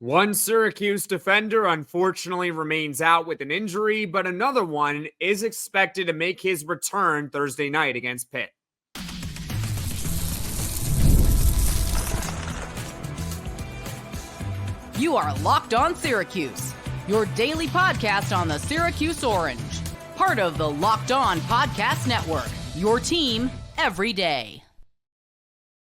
One Syracuse defender unfortunately remains out with an injury, but another one is expected to make his return Thursday night against Pitt. You are Locked On Syracuse, your daily podcast on the Syracuse Orange, part of the Locked On Podcast Network, your team every day.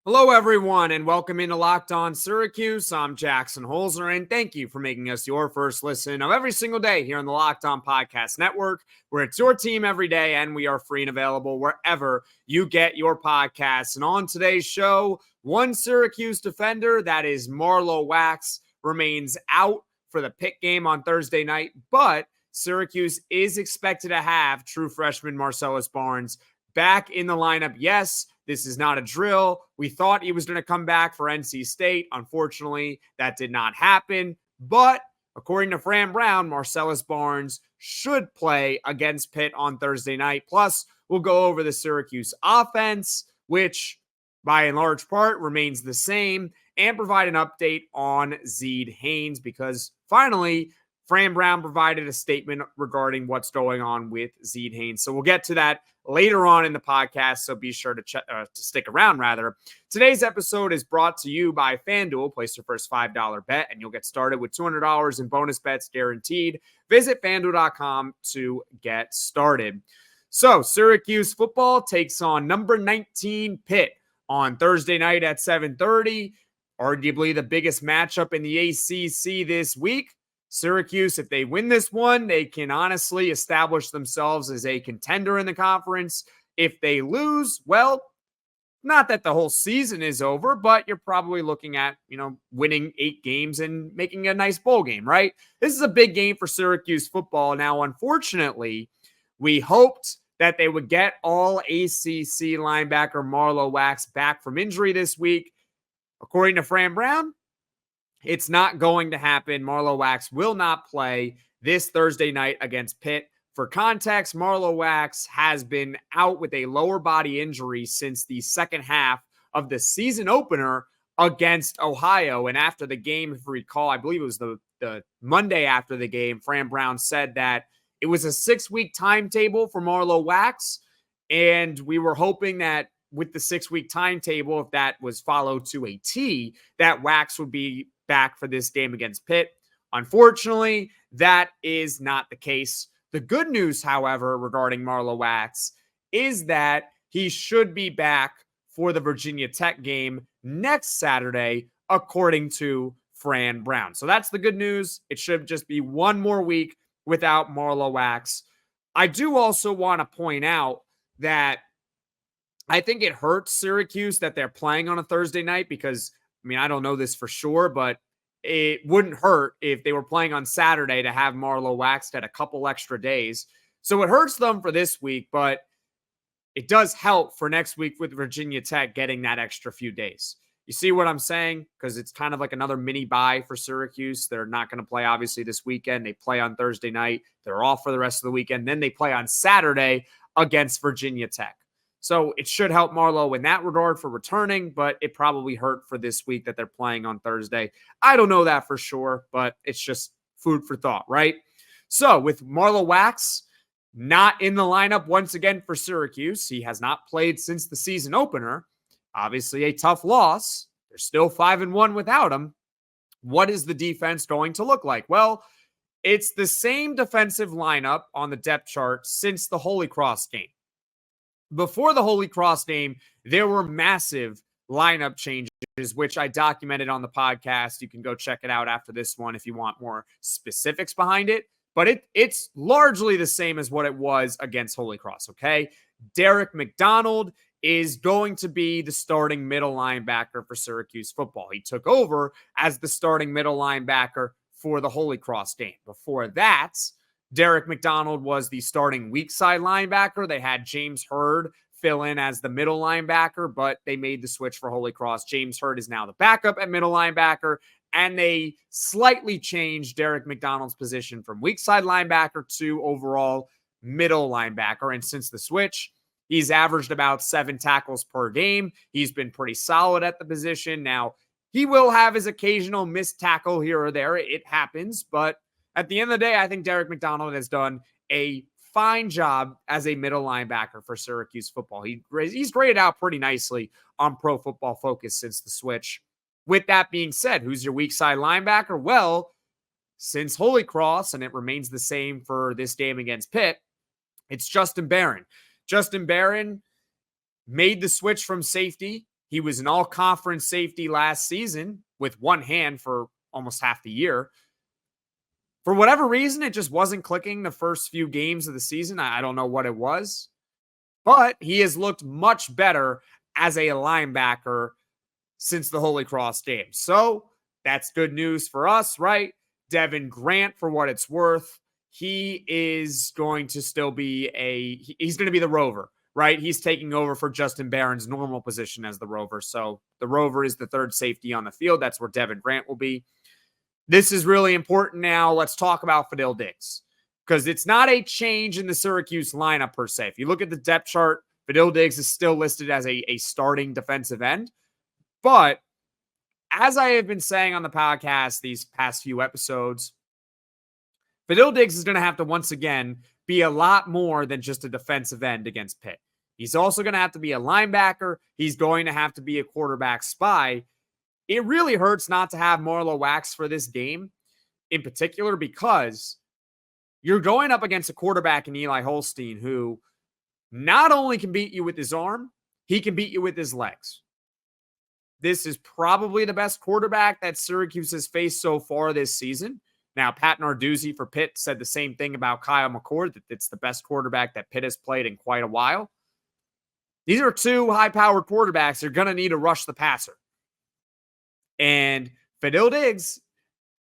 Hello, everyone, and welcome into Locked On Syracuse. I'm Jackson Holzer, and thank you for making us your first listen of every single day here on the Locked On Podcast Network, where it's your team every day, and we are free and available wherever you get your podcasts. And on today's show, one Syracuse defender, that is Marlowe Wax, remains out for the Pitt game on Thursday night, but Syracuse is expected to have true freshman Marcellus Barnes back in the lineup. Yes, this is not a drill. We thought he was going to come back for NC State. Unfortunately, that did not happen. But according to Fran Brown, Marcellus Barnes should play against Pitt on Thursday night. Plus, we'll go over the Syracuse offense, which by and large part remains the same, and provide an update on Zeed Haynes because finally, Fran Brown provided a statement regarding what's going on with Zeed Haynes. So we'll get to that later on in the podcast, so be sure to stick around, rather. Today's episode is brought to you by FanDuel. Place your first $5 bet, and you'll get started with $200 in bonus bets guaranteed. Visit FanDuel.com to get started. So Syracuse football takes on number 19 Pitt on Thursday night at 7:30. Arguably the biggest matchup in the ACC this week. Syracuse, if they win this one, they can honestly establish themselves as a contender in the conference. If they lose, well, not that the whole season is over, but you're probably looking at, winning 8 games and making a nice bowl game, right? This is a big game for Syracuse football. Now, unfortunately, we hoped that they would get all ACC linebacker Marlowe Wax back from injury this week. According to Fran Brown, it's not going to happen. Marlowe Wax will not play this Thursday night against Pitt. For context, Marlowe Wax has been out with a lower body injury since the second half of the season opener against Ohio. And after the game, if you recall, I believe it was the Monday after the game, Fran Brown said that it was a 6-week timetable for Marlowe Wax. And we were hoping that with the 6-week timetable, if that was followed to a T, that Wax would be back for this game against Pitt. Unfortunately, that is not the case. The good news, however, regarding Marlowe Wax is that he should be back for the Virginia Tech game next Saturday, according to Fran Brown. So that's the good news. It should just be one more week without Marlowe Wax. I do also want to point out that I think it hurts Syracuse that they're playing on a Thursday night because, I don't know this for sure, but it wouldn't hurt if they were playing on Saturday to have Marlowe Wax at a couple extra days. So it hurts them for this week, but it does help for next week with Virginia Tech getting that extra few days. You see what I'm saying? Because it's kind of like another mini bye for Syracuse. They're not going to play, obviously, this weekend. They play on Thursday night. They're off for the rest of the weekend. Then they play on Saturday against Virginia Tech. So it should help Marlowe in that regard for returning, but it probably hurt for this week that they're playing on Thursday. I don't know that for sure, but it's just food for thought, right? So with Marlowe Wax not in the lineup once again for Syracuse, he has not played since the season opener. Obviously a tough loss. They're still 5-1 without him. What is the defense going to look like? Well, it's the same defensive lineup on the depth chart since the Holy Cross game. Before the Holy Cross game, there were massive lineup changes, which I documented on the podcast. You can go check it out after this one if you want more specifics behind it. But it's largely the same as what it was against Holy Cross, okay? Derek McDonald is going to be the starting middle linebacker for Syracuse football. He took over as the starting middle linebacker for the Holy Cross game. Before that, Derek McDonald was the starting weak side linebacker. They had James Hurd fill in as the middle linebacker, but they made the switch for Holy Cross. James Hurd is now the backup at middle linebacker, and they slightly changed Derek McDonald's position from weak side linebacker to overall middle linebacker. And since the switch, he's averaged about 7 tackles per game. He's been pretty solid at the position. Now, He will have his occasional missed tackle here or there. It happens. But at the end of the day, I think Derek McDonald has done a fine job as a middle linebacker for Syracuse football. He's graded out pretty nicely on Pro Football Focus since the switch. With that being said, who's your weak side linebacker? Well, since Holy Cross, and it remains the same for this game against Pitt, it's Justin Barron. Justin Barron made the switch from safety. He was an all-conference safety last season with one hand for almost half the year. For whatever reason, it just wasn't clicking the first few games of the season. I don't know what it was. But he has looked much better as a linebacker since the Holy Cross game. So that's good news for us, right? Devin Grant, for what it's worth, he is going to still be he's going to be the rover, right? He's taking over for Justin Barron's normal position as the rover. So the rover is the third safety on the field. That's where Devin Grant will be. This is really important now. Let's talk about Fadil Diggs, because it's not a change in the Syracuse lineup per se. If you look at the depth chart, Fadil Diggs is still listed as a starting defensive end. But as I have been saying on the podcast these past few episodes, Fadil Diggs is going to have to once again be a lot more than just a defensive end against Pitt. He's also going to have to be a linebacker. He's going to have to be a quarterback spy. It really hurts not to have Marlowe Wax for this game in particular, because you're going up against a quarterback in Eli Holstein who not only can beat you with his arm, he can beat you with his legs. This is probably the best quarterback that Syracuse has faced so far this season. Now, Pat Narduzzi for Pitt said the same thing about Kyle McCord, that it's the best quarterback that Pitt has played in quite a while. These are two high-powered quarterbacks. They're going to need to rush the passer. And Fadil Diggs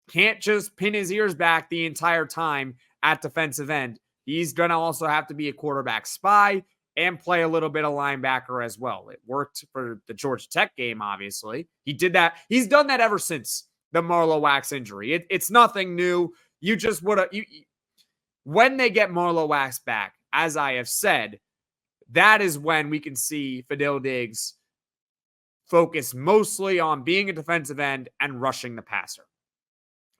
can't just pin his ears back the entire time at defensive end. He's going to also have to be a quarterback spy and play a little bit of linebacker as well. It worked for the Georgia Tech game, obviously. He did that. He's done that ever since the Marlowe Wax injury. It's nothing new. You just would have... When they get Marlowe Wax back, as I have said, that is when we can see Fadil Diggs focus mostly on being a defensive end and rushing the passer.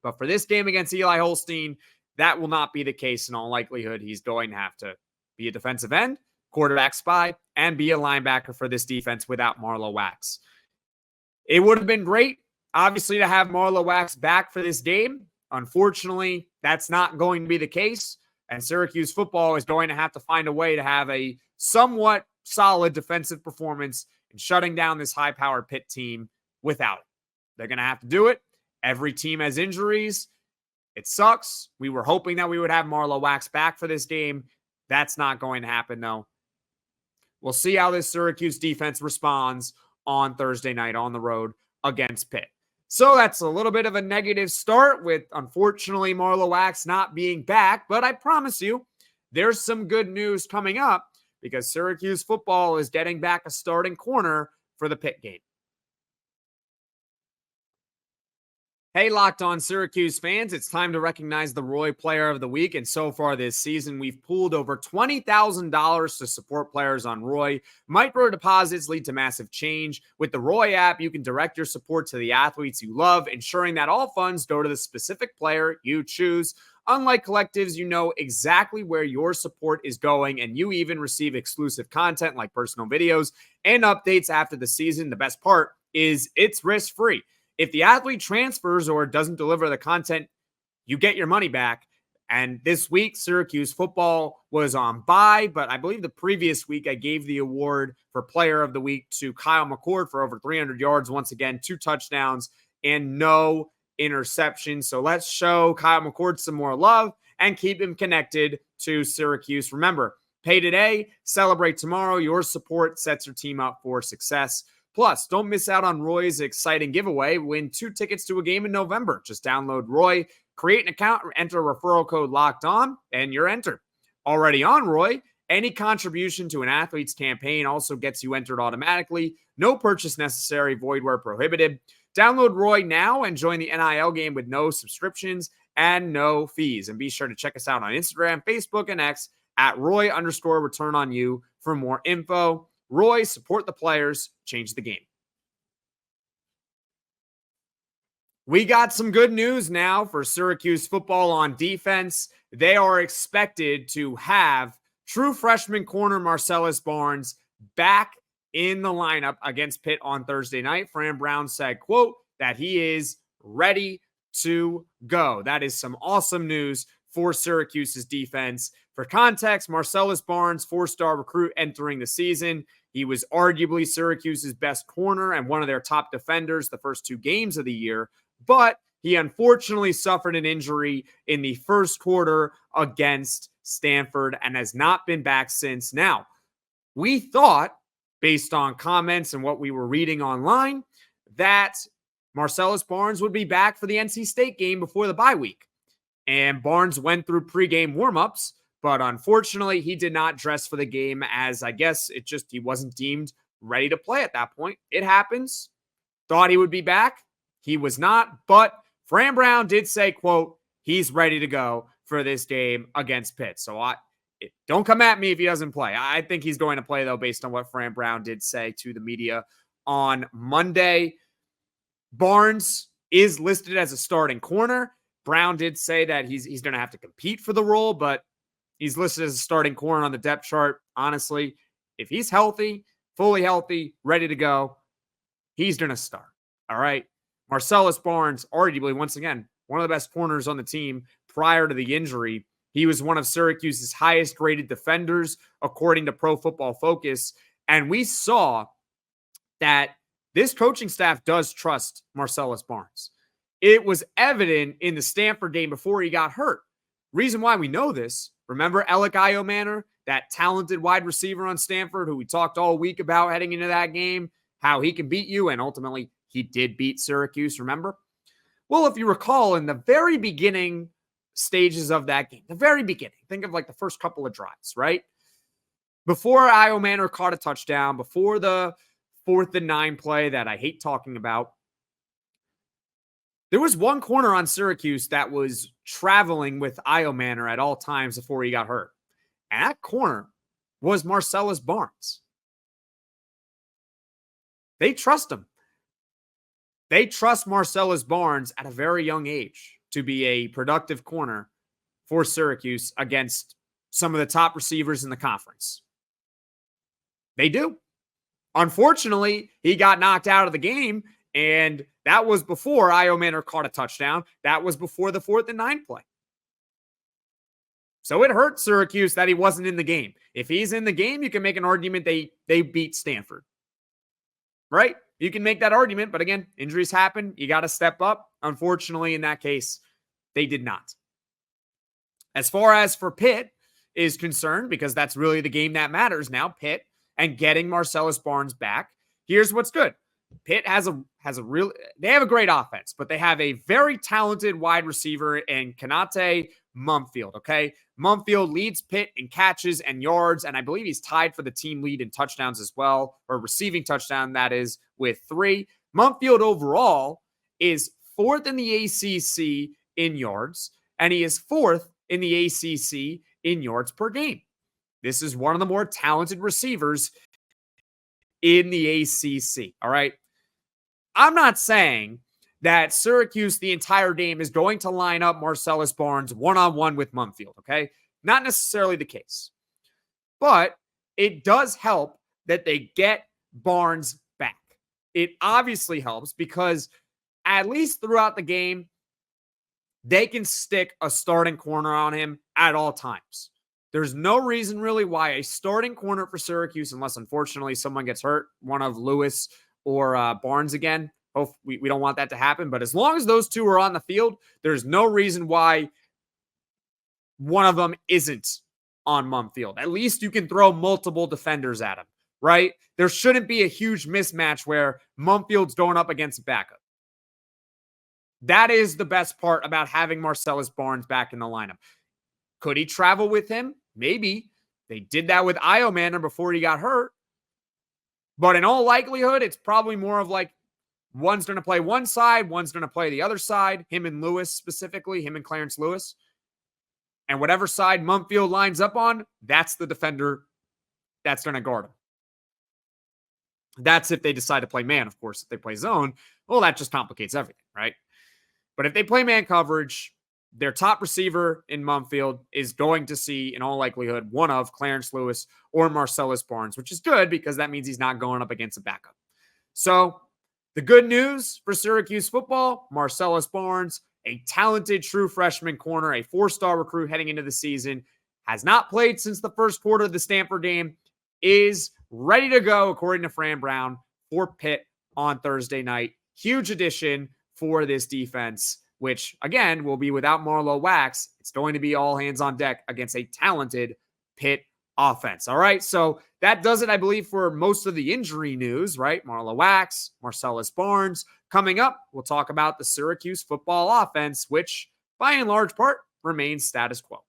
But for this game against Eli Holstein, that will not be the case in all likelihood. He's going to have to be a defensive end, quarterback spy, and be a linebacker for this defense without Marlowe Wax. It would have been great, obviously, to have Marlowe Wax back for this game. Unfortunately, that's not going to be the case, and Syracuse football is going to have to find a way to have a somewhat solid defensive performance and shutting down this high-powered Pitt team without it. They're going to have to do it. Every team has injuries. It sucks. We were hoping that we would have Marlowe Wax back for this game. That's not going to happen, though. We'll see how this Syracuse defense responds on Thursday night on the road against Pitt. So that's a little bit of a negative start with, unfortunately, Marlowe Wax not being back. But I promise you, there's some good news coming up, because Syracuse football is getting back a starting corner for the Pitt game. Hey, Locked On Syracuse fans, it's time to recognize the Roy Player of the Week. And so far this season, we've pooled over $20,000 to support players on Roy. Micro deposits lead to massive change. With the Roy app, you can direct your support to the athletes you love, ensuring that all funds go to the specific player you choose. Unlike collectives, you know exactly where your support is going, and you even receive exclusive content like personal videos and updates after the season. The best part is it's risk-free. If the athlete transfers or doesn't deliver the content, you get your money back. And this week, Syracuse football was on bye, but I believe the previous week I gave the award for Player of the Week to Kyle McCord for over 300 yards. Once again, 2 touchdowns and no interceptions. So let's show Kyle McCord some more love and keep him connected to Syracuse. Remember, pay today, celebrate tomorrow. Your support sets your team up for success. Plus, don't miss out on Roy's exciting giveaway. Win 2 tickets to a game in November. Just download Roy, create an account, enter referral code Locked On, and you're entered. Already on Roy, any contribution to an athlete's campaign also gets you entered automatically. No purchase necessary, void where prohibited. Download Roy now and join the NIL game with no subscriptions and no fees. And be sure to check us out on Instagram, Facebook, and X at Roy_return_on_you for more info. Roy, support the players, change the game. We got some good news now for Syracuse football on defense. They are expected to have true freshman corner Marcellus Barnes back in the lineup against Pitt on Thursday night. Fran Brown said, quote, that he is ready to go. That is some awesome news for Syracuse's defense. For context, Marcellus Barnes, 4-star recruit entering the season. He was arguably Syracuse's best corner and one of their top defenders the first 2 games of the year, but he unfortunately suffered an injury in the first quarter against Stanford and has not been back since. Now, we thought, based on comments and what we were reading online, that Marcellus Barnes would be back for the NC State game before the bye week. And Barnes went through pregame warmups, but unfortunately, he did not dress for the game, as I guess he wasn't deemed ready to play at that point. It happens. Thought he would be back. He was not, but Fran Brown did say, quote, he's ready to go for this game against Pitt. So don't come at me if he doesn't play. I think he's going to play, though, based on what Fran Brown did say to the media on Monday. Barnes is listed as a starting corner. Brown did say that he's going to have to compete for the role, but he's listed as a starting corner on the depth chart. Honestly, if he's healthy, fully healthy, ready to go, he's going to start. All right. Marcellus Barnes, arguably, once again, one of the best corners on the team prior to the injury. He was one of Syracuse's highest rated defenders, according to Pro Football Focus. And we saw that this coaching staff does trust Marcellus Barnes. It was evident in the Stanford game before he got hurt. Reason why we know this, remember Alec Iomanor, that talented wide receiver on Stanford who we talked all week about heading into that game, how he can beat you, and ultimately he did beat Syracuse, remember? Well, if you recall, in the very beginning stages of that game, the very beginning, think of like the first couple of drives, right? Before Iomanor caught a touchdown, before the 4th and 9 play that I hate talking about, there was one corner on Syracuse that was traveling with Iomanor at all times before he got hurt. And that corner was Marcellus Barnes. They trust him. They trust Marcellus Barnes at a very young age to be a productive corner for Syracuse against some of the top receivers in the conference. They do. Unfortunately, he got knocked out of the game, and that was before Iomanor caught a touchdown. That was before the 4th and 9 play. So it hurt Syracuse that he wasn't in the game. If he's in the game, you can make an argument they beat Stanford. Right? You can make that argument, but again, injuries happen. You got to step up. Unfortunately, in that case, they did not. As far as for Pitt is concerned, because that's really the game that matters now, Pitt and getting Marcellus Barnes back, here's what's good. Pitt they have a great offense, but they have a very talented wide receiver in Konata Mumpfield, okay? Mumpfield leads Pitt in catches and yards, and I believe he's tied for the team lead in touchdowns as well, or receiving touchdown, that is, with 3. Mumpfield overall is 4th in the ACC in yards, and he is 4th in the ACC in yards per game. This is one of the more talented receivers in the ACC, all right? I'm not saying that Syracuse the entire game is going to line up Marcellus Barnes one-on-one with Mumpfield, okay? Not necessarily the case. But it does help that they get Barnes back. It obviously helps because at least throughout the game, they can stick a starting corner on him at all times. There's no reason really why a starting corner for Syracuse, unless unfortunately someone gets hurt, one of Lewis or Barnes again. We don't want that to happen. But as long as those two are on the field, there's no reason why one of them isn't on Mumpfield. At least you can throw multiple defenders at him, right? There shouldn't be a huge mismatch where Mumpfield's going up against a backup. That is the best part about having Marcellus Barnes back in the lineup. Could he travel with him? Maybe. They did that with Iomanor before he got hurt. But in all likelihood, it's probably more of like one's going to play one side, one's going to play the other side, him and Lewis specifically, him and Clarence Lewis. And whatever side Mumpfield lines up on, that's the defender that's going to guard him. That's if they decide to play man, of course. If they play zone, well, that just complicates everything, right? But if they play man coverage, their top receiver in Mumpfield is going to see, in all likelihood, one of Clarence Lewis or Marcellus Barnes, which is good because that means he's not going up against a backup. So the good news for Syracuse football, Marcellus Barnes, a talented true freshman corner, a 4-star recruit heading into the season, has not played since the first quarter of the Stanford game, is ready to go, according to Fran Brown, for Pitt on Thursday night. Huge addition for this defense, which, again, will be without Marlowe Wax. It's going to be all hands on deck against a talented Pitt offense. All right, so that does it, I believe, for most of the injury news, right? Marlowe Wax, Marcellus Barnes. Coming up, we'll talk about the Syracuse football offense, which, by and large part, remains status quo.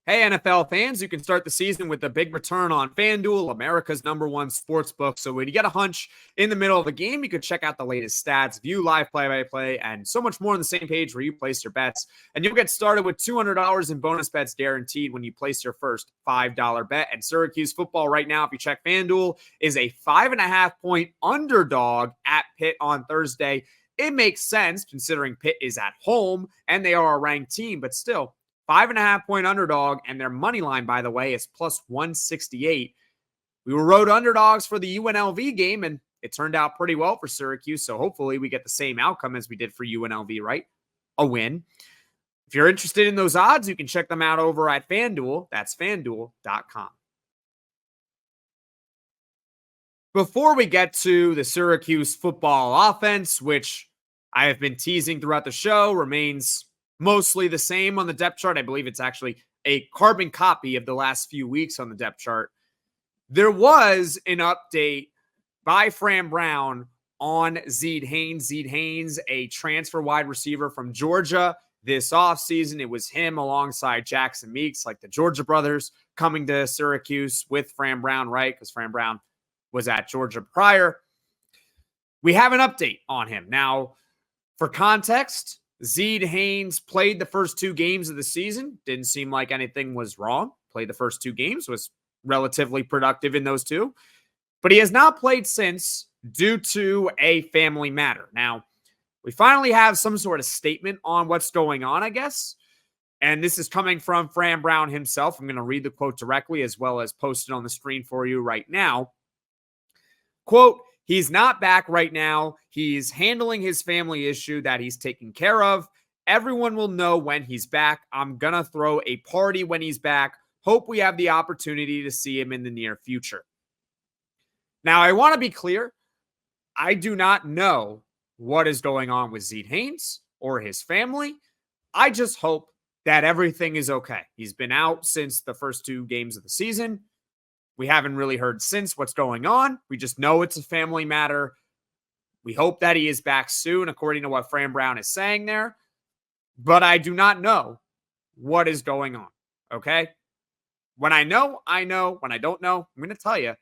Hey, NFL fans, you can start the season with a big return on FanDuel, America's #1 sports book. So when you get a hunch in the middle of a game, you could check out the latest stats, view live play-by-play, and so much more on the same page where you place your bets. And you'll get started with $200 in bonus bets guaranteed when you place your first $5 bet. And Syracuse football right now, if you check FanDuel, is a 5.5-point underdog at Pitt on Thursday. It makes sense considering Pitt is at home and they are a ranked team, but still, 5.5-point underdog, and their money line, by the way, is plus 168. We were road underdogs for the UNLV game, and it turned out pretty well for Syracuse, so hopefully we get the same outcome as we did for UNLV, right? A win. If you're interested in those odds, you can check them out over at FanDuel. That's FanDuel.com. Before we get to the Syracuse football offense, which I have been teasing throughout the show, remains mostly the same on the depth chart. I believe it's actually a carbon copy of the last few weeks on the depth chart. There was an update by Fran Brown on Zeed Haynes. Zeed Haynes, a transfer wide receiver from Georgia this offseason. It was him alongside Jackson Meeks, like the Georgia brothers, coming to Syracuse with Fran Brown, right? Because Fran Brown was at Georgia prior. We have an update on him. Now, for context, Zeed Haynes played the first 2 games of the season. Didn't seem like anything was wrong. Played the first 2 games, was relatively productive in those 2. But he has not played since due to a family matter. Now, we finally have some sort of statement on what's going on, I guess. And this is coming from Fran Brown himself. I'm going to read the quote directly as well as post it on the screen for you right now. Quote, "He's not back right now. He's handling his family issue that he's taking care of. Everyone will know when he's back. I'm going to throw a party when he's back. Hope we have the opportunity to see him in the near future." Now, I want to be clear. I do not know what is going on with Zeed Haynes or his family. I just hope that everything is okay. He's been out since the first 2 games of the season. We haven't really heard since what's going on. We just know it's a family matter. We hope that he is back soon, according to what Fran Brown is saying there. But I do not know what is going on, okay? When I know, I know. When I don't know, I'm going to tell you,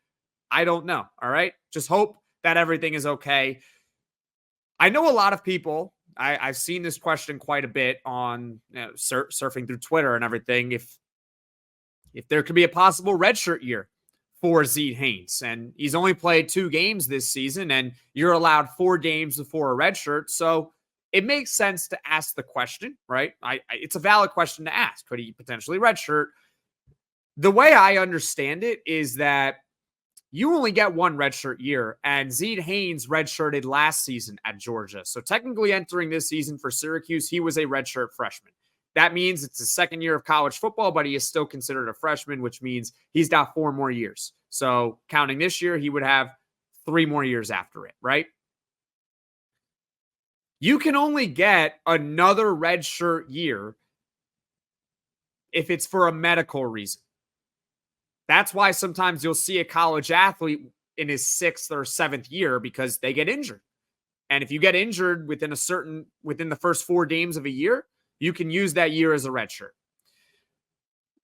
I don't know, all right? Just hope that everything is okay. I know a lot of people, I've seen this question quite a bit on surfing through Twitter and everything, if there could be a possible redshirt year for Zeed Haynes. And he's only played 2 games this season, and you're allowed 4 games before a redshirt. So it makes sense to ask the question, right? It's a valid question to ask. Could he potentially redshirt? The way I understand it is that you only get 1 redshirt year, and Zeed Haynes redshirted last season at Georgia. So technically entering this season for Syracuse, he was a redshirt freshman. That means it's his second year of college football, but he is still considered a freshman, which means he's got 4 more years. So counting this year, he would have 3 more years after it, right? You can only get another redshirt year if it's for a medical reason. That's why sometimes you'll see a college athlete in his 6th or 7th year because they get injured. And if you get injured within the first 4 games of a year, you can use that year as a redshirt.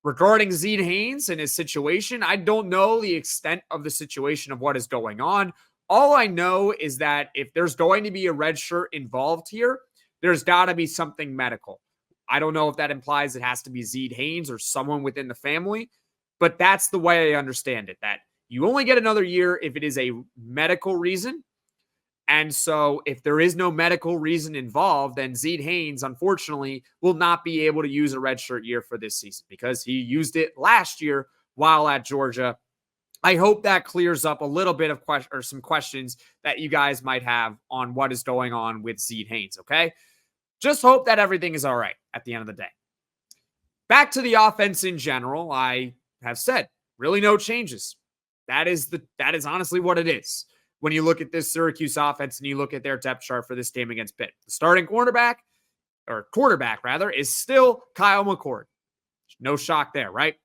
Regarding Zeed Haynes and his situation, I don't know the extent of the situation of what is going on. All I know is that if there's going to be a redshirt involved here, there's got to be something medical. I don't know if that implies it has to be Zeed Haynes or someone within the family, but that's the way I understand it, that you only get another year if it is a medical reason. And so if there is no medical reason involved, then Zeed Haynes, unfortunately, will not be able to use a redshirt year for this season because he used it last year while at Georgia. I hope that clears up a little bit of some questions that you guys might have on what is going on with Zeed Haynes, okay? Just hope that everything is all right at the end of the day. Back to the offense in general, I have said, really no changes. That is honestly what it is. When you look at this Syracuse offense and you look at their depth chart for this game against Pitt. The starting quarterback, is still Kyle McCord. No shock there, right?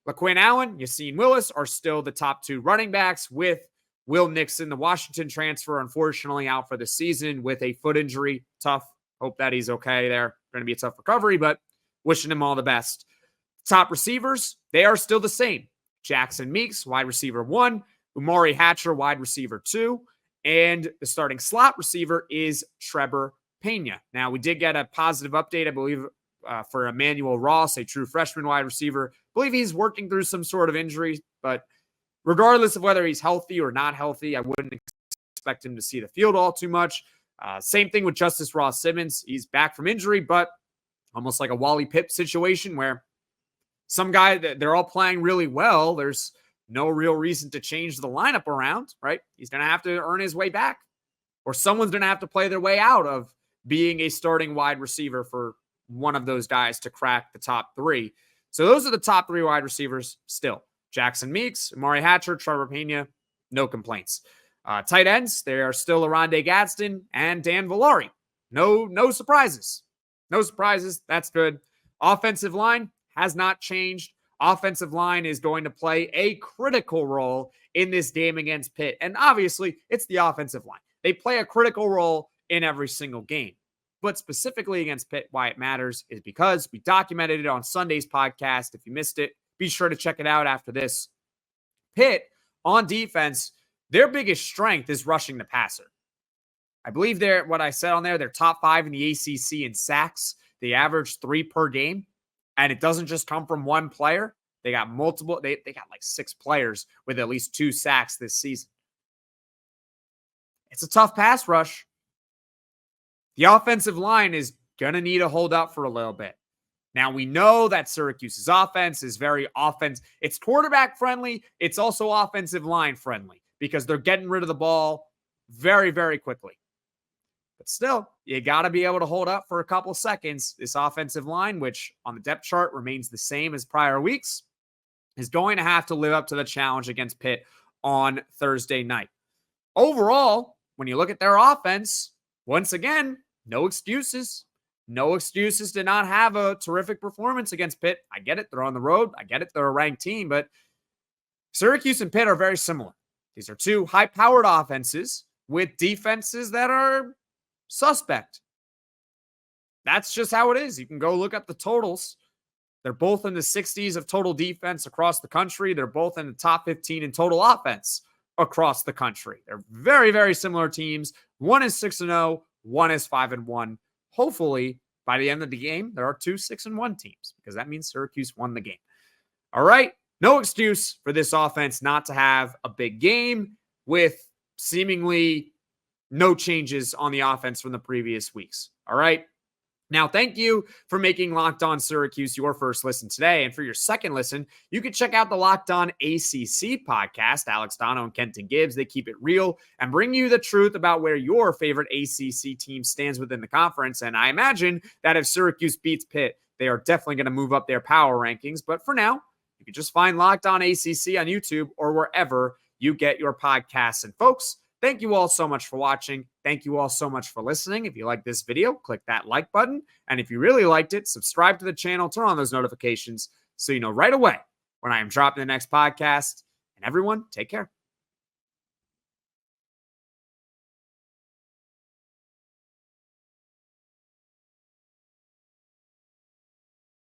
LaQuinn Allen, Yassine Willis are still the top two running backs, with Will Nixon, the Washington transfer, unfortunately out for the season with a foot injury. Tough. Hope that he's okay there. Going to be a tough recovery, but wishing him all the best. Top receivers, they are still the same. Jackson Meeks, wide receiver 1. Umari Hatcher, wide receiver 2. And the starting slot receiver is Trevor Pena. Now, we did get a positive update, I believe, for Emmanuel Ross, a true freshman wide receiver. I believe he's working through some sort of injury, but regardless of whether he's healthy or not healthy, I wouldn't expect him to see the field all too much. Same thing with Justice Ross Simmons. He's back from injury, but almost like a Wally Pipp situation where some guy that they're all playing really well. There's no real reason to change the lineup around, right? He's going to have to earn his way back, or someone's going to have to play their way out of being a starting wide receiver for one of those guys to crack the top 3. So those are the top 3 wide receivers still. Jackson Meeks, Amari Hatcher, Trevor Pena, no complaints. Tight ends, they are still Aronde Gadsden and Dan Villari. No surprises. No surprises. That's good. Offensive line has not changed. Offensive line is going to play a critical role in this game against Pitt. And obviously, it's the offensive line. They play a critical role in every single game. But specifically against Pitt, why it matters is because we documented it on Sunday's podcast. If you missed it, be sure to check it out after this. Pitt, on defense, their biggest strength is rushing the passer. I believe what I said on there, they're top 5 in the ACC in sacks. They average 3 per game. And it doesn't just come from one player. They got multiple. They got like 6 players with at least 2 sacks this season. It's a tough pass rush. The offensive line is going to need to hold up for a little bit. Now, we know that Syracuse's offense is very It's quarterback friendly. It's also offensive line friendly because they're getting rid of the ball very, very quickly. But still, you got to be able to hold up for a couple seconds. This offensive line, which on the depth chart remains the same as prior weeks, is going to have to live up to the challenge against Pitt on Thursday night. Overall, when you look at their offense, once again, no excuses. No excuses to not have a terrific performance against Pitt. I get it. They're on the road. I get it. They're a ranked team, but Syracuse and Pitt are very similar. These are 2 high-powered offenses with defenses that are suspect. That's just how it is. You can go look up the totals. They're both in the 60s of total defense across the country. They're both in the top 15 in total offense across the country. They're very, very similar teams. One is 6-0. One is 5-1. Hopefully, by the end of the game, there are 2 6-1 teams because that means Syracuse won the game. All right. No excuse for this offense not to have a big game with seemingly no changes on the offense from the previous weeks. All right. Now, thank you for making Locked On Syracuse your first listen today. And for your second listen, you can check out the Locked On ACC podcast. Alex Dono and Kenton Gibbs, they keep it real and bring you the truth about where your favorite ACC team stands within the conference. And I imagine that if Syracuse beats Pitt, they are definitely going to move up their power rankings. But for now, you can just find Locked On ACC on YouTube or wherever you get your podcasts. And folks, thank you all so much for watching. Thank you all so much for listening. If you like this video, click that like button. And if you really liked it, subscribe to the channel, turn on those notifications so you know right away when I am dropping the next podcast. And everyone, take care.